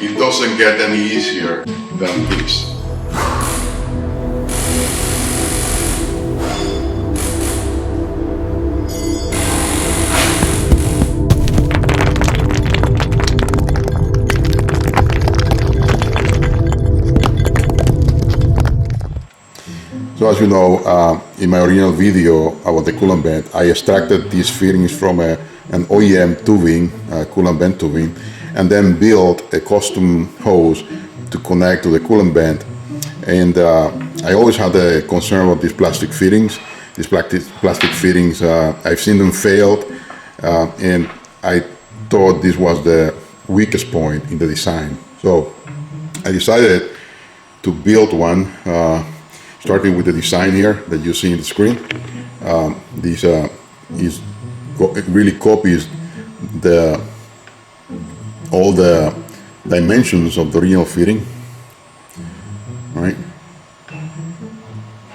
it doesn't get any easier than this. So as you know, in my original video about the coolant vent, I extracted these fittings from an OEM tubing, coolant vent tubing, and then built a custom hose to connect to the coolant vent. And I always had a concern about these plastic fittings. These plastic fittings, I've seen them failed, and I thought this was the weakest point in the design. So I decided to build one. Starting with the design here that you see in the screen. It really copies all the dimensions of the original fitting, right?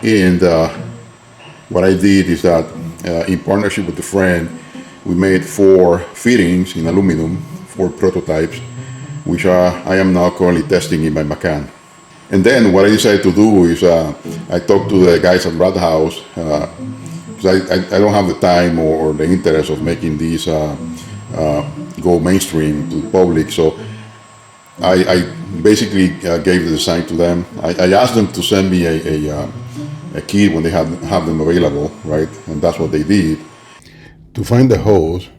And what I did is that in partnership with a friend, we made 4 fittings in aluminum, 4 prototypes, which I am now currently testing in my Macan. And then what I decided to do is I talked to the guys at RADHAUS, because I don't have the time or the interest of making these go mainstream to the public. So I basically gave the design to them. I asked them to send me a kit when they have them available, right? And that's what they did. To find the hose,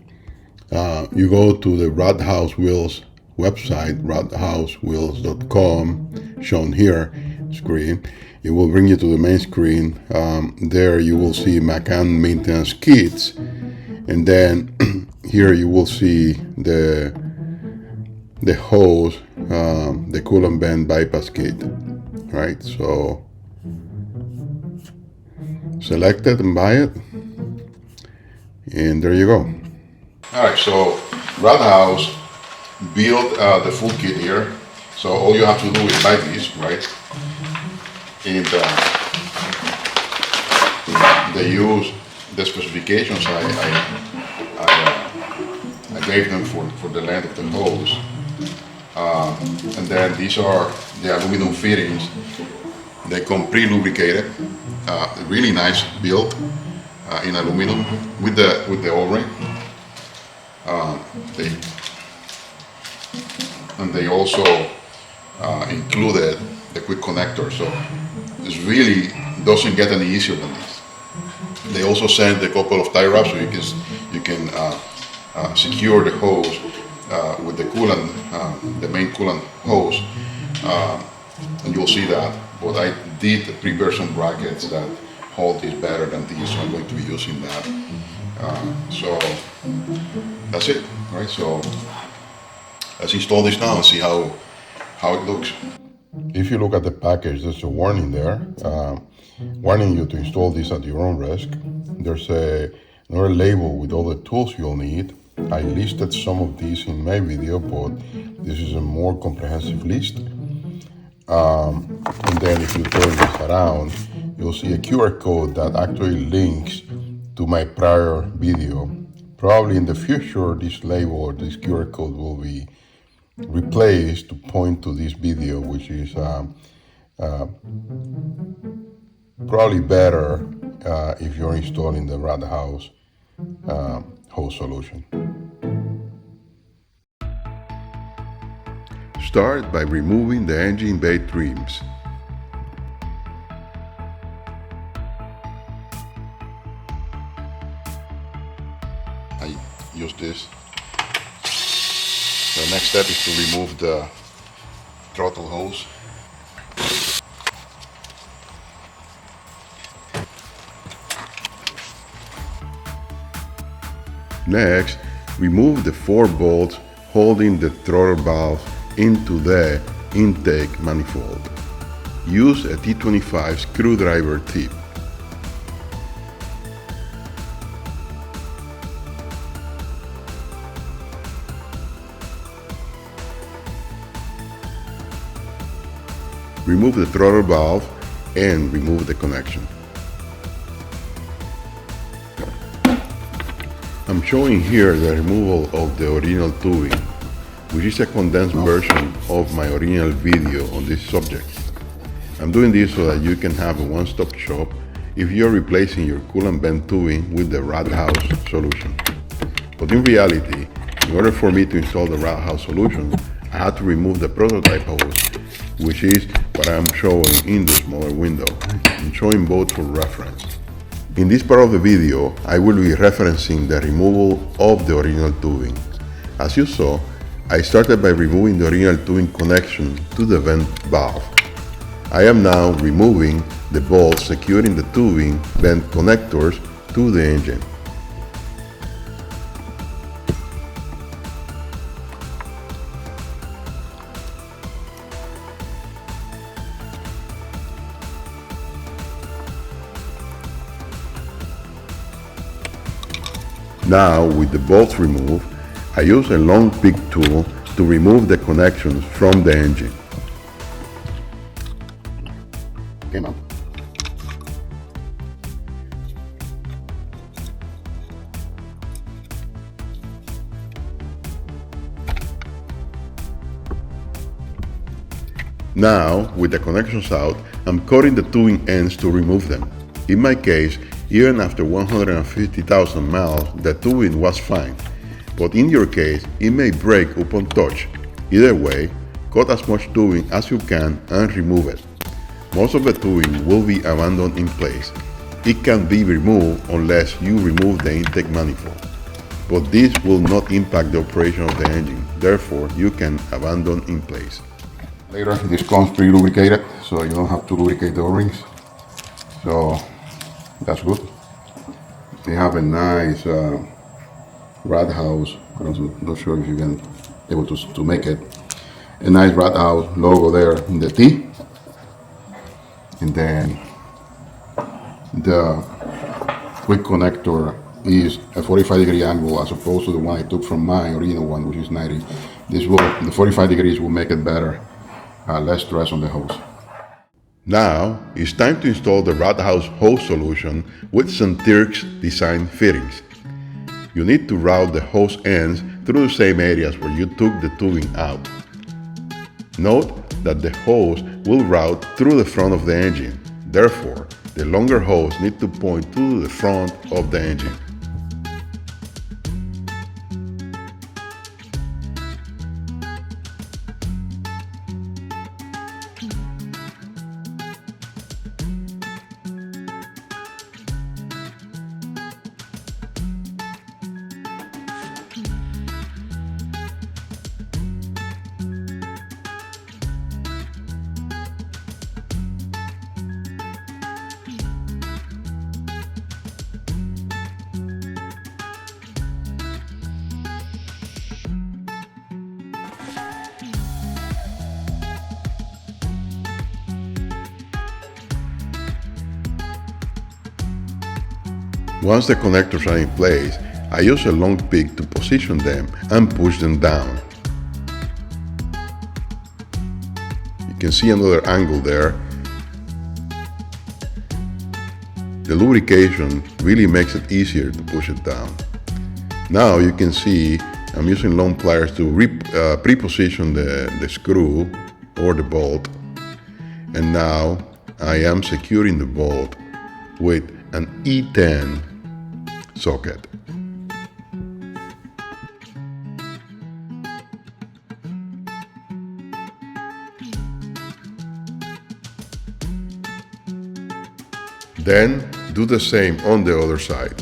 you go to the RADHAUS Wheels website, radhauswheels.com, shown here screen. It will bring you to the main screen. There you will see Macan maintenance kits, and then here you will see the hose, the coolant vent bypass kit, right? So select it and buy it, and there you go. All right, so RADHAUS build the full kit here, so all you have to do is buy this, right? And they use the specifications I gave them for the length of the hose, and then these are the aluminum fittings. They come pre-lubricated, really nice build in aluminum with the O-ring. And they also included the quick connector, so this really doesn't get any easier than this. They also sent a couple of tie wraps so you can secure the hose with the coolant, the main coolant hose, and you'll see that. But I did prepare some brackets that hold this better than these, so I'm going to be using that. So that's it, right? So let's install this now and see how it looks. If you look at the package, there's a warning there, warning you to install this at your own risk. There's another label with all the tools you'll need. I listed some of these in my video, but this is a more comprehensive list. And then if you turn this around, you'll see a QR code that actually links to my prior video. Probably in the future, this label or this QR code will be replaced to point to this video, which is probably better if you're installing the RADHAUS hose solution. Start by removing the engine bay trims. I use this. The next step is to remove the throttle hose. Next, remove the 4 bolts holding the throttle valve into the intake manifold. Use a T25 screwdriver tip. Remove the throttle valve and remove the connection. I'm showing here the removal of the original tubing which is a condensed version of my original video on this subject. I'm doing this so that you can have a one-stop shop if you're replacing your coolant vent tubing with the RADHAUS solution. But in reality, in order for me to install the RADHAUS solution, I had to remove the prototype hose, which is what I'm showing in the smaller window. I'm showing both for reference. In this part of the video, I will be referencing the removal of the original tubing. As you saw, I started by removing the original tubing connection to the vent valve. I am now removing the bolts securing the tubing vent connectors to the engine. Now, with the bolts removed, I use a long pick tool to remove the connections from the engine. Came out. Now, with the connections out, I'm cutting the tubing ends to remove them. In my case, even after 150,000 miles, the tubing was fine. But in your case, it may break upon touch. Either way, cut as much tubing as you can and remove it. Most of the tubing will be abandoned in place. It can be removed unless you remove the intake manifold. But this will not impact the operation of the engine. Therefore, you can abandon in place. Later, this comes pre-lubricated, so you don't have to lubricate the O-rings. So that's good. They have a nice RADHAUS. I'm not sure if you can able to make it. A nice RADHAUS logo there in the T, and then the quick connector is a 45-degree angle as opposed to the one I took from my original one, which is 90. The 45 degrees will make it better, less stress on the hose. Now, it's time to install the RADHAUS hose solution with SANTIRX design fittings. You need to route the hose ends through the same areas where you took the tubing out. Note that the hose will route through the front of the engine. Therefore, the longer hose needs to point to the front of the engine. Once the connectors are in place, I use a long pick to position them and push them down. You can see another angle there. The lubrication really makes it easier to push it down. Now you can see I'm using long pliers to pre-position the screw or the bolt. And now I am securing the bolt with an E10 socket. Then do the same on the other side.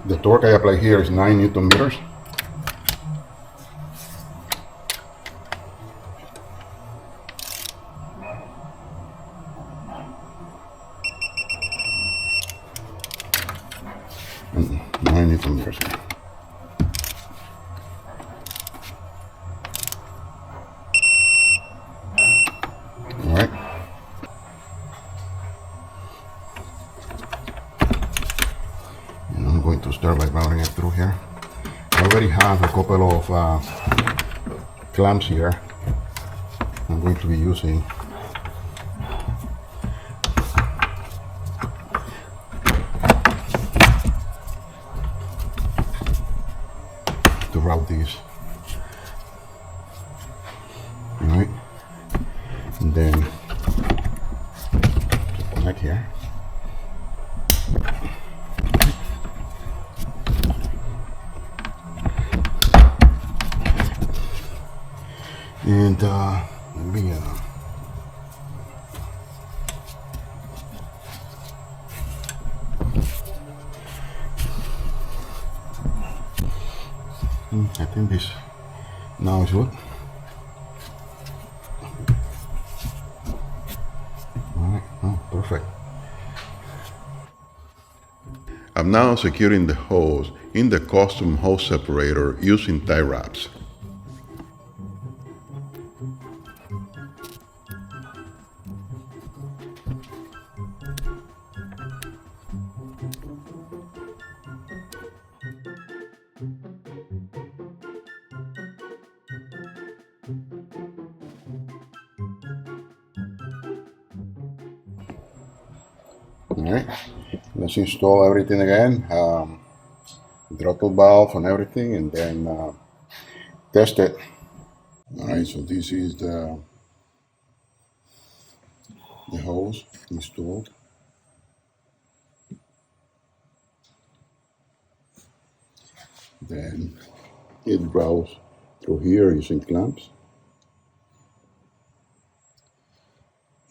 The torque I apply here is 9 Newton meters. And 9 Newton meters. All right. And I'm going to start by routing it through here. I already have a couple of clamps here I'm going to be using. To route these. All right. And then connect here. And let me I think this now is good. Alright, oh, perfect. I'm now securing the hose in the custom hose separator using tie wraps. Alright, let's install everything again, throttle valve and everything, and then test it. Alright, so this is the hose installed. Then it routes through here using clamps,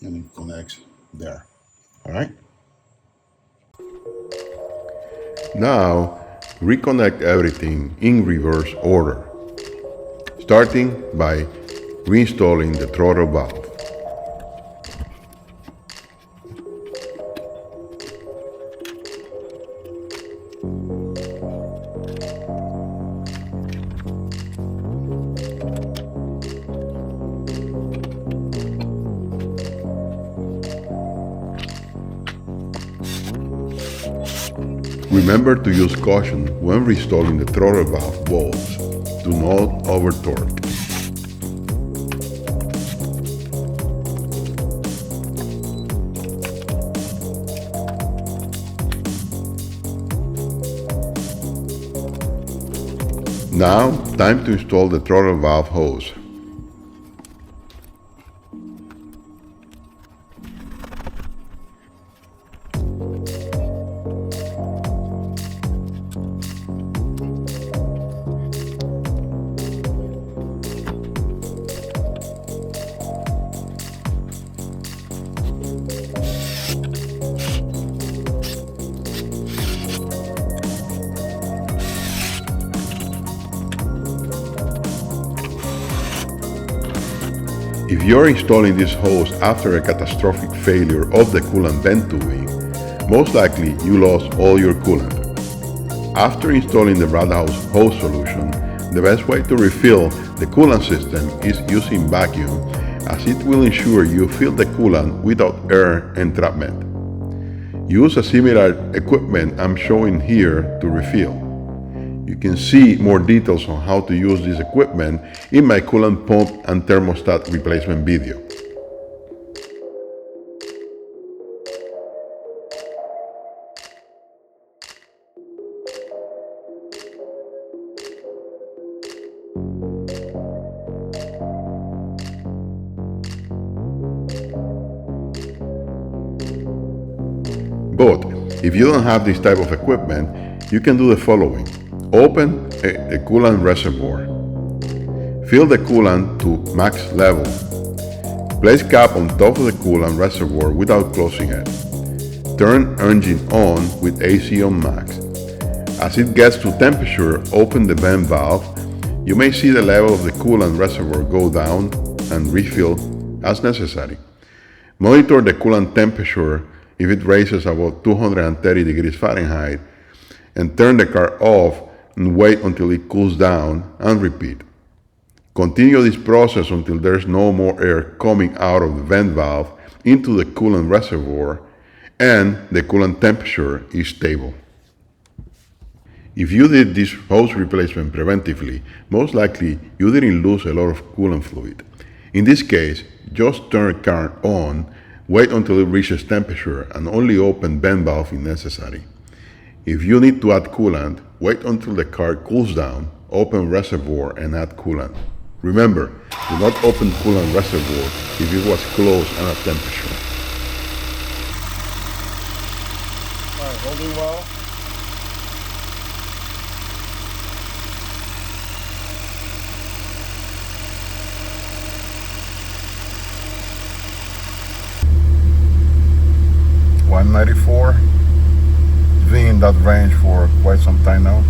and it connects there. Alright. Now, reconnect everything in reverse order, starting by reinstalling the throttle valve. Remember to use caution when reinstalling the throttle valve bolts. Do not over torque. Now, time to install the throttle valve hose. If you're installing this hose after a catastrophic failure of the coolant vent tubing, most likely you lost all your coolant. After installing the RADHAUS hose solution, the best way to refill the coolant system is using vacuum, as it will ensure you fill the coolant without air entrapment. Use a similar equipment I'm showing here to refill. You can see more details on how to use this equipment in my coolant pump and thermostat replacement video. But if you don't have this type of equipment, you can do the following. Open a coolant reservoir. Fill the coolant to max level. Place cap on top of the coolant reservoir without closing it. Turn engine on with AC on max. As it gets to temperature, open the vent valve. You may see the level of the coolant reservoir go down and refill as necessary. Monitor the coolant temperature if it raises above 230 degrees Fahrenheit, and turn the car off and wait until it cools down and repeat. Continue this process until there's no more air coming out of the vent valve into the coolant reservoir and the coolant temperature is stable. If you did this hose replacement preventively, most likely you didn't lose a lot of coolant fluid. In this case, just turn the car on, wait until it reaches temperature, and only open vent valve if necessary. If you need to add coolant, wait until the car cools down, open reservoir and add coolant. Remember, do not open coolant reservoir if it was closed and at temperature. All right, holding well. $194. It's been in that range for quite some time now.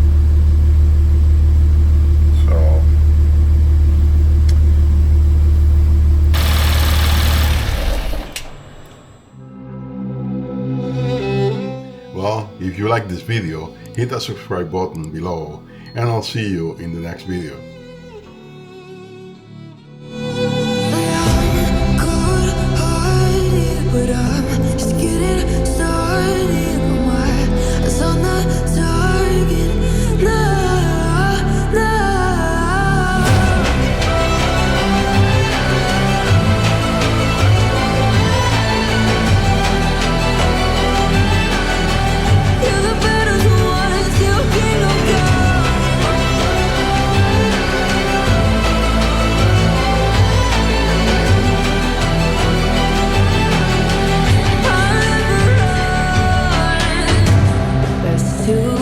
So Well, if you like this video, hit that subscribe button below, and I'll see you in the next video. But I'm just getting started. My eyes on the target. No, no. You're the better one, still king of to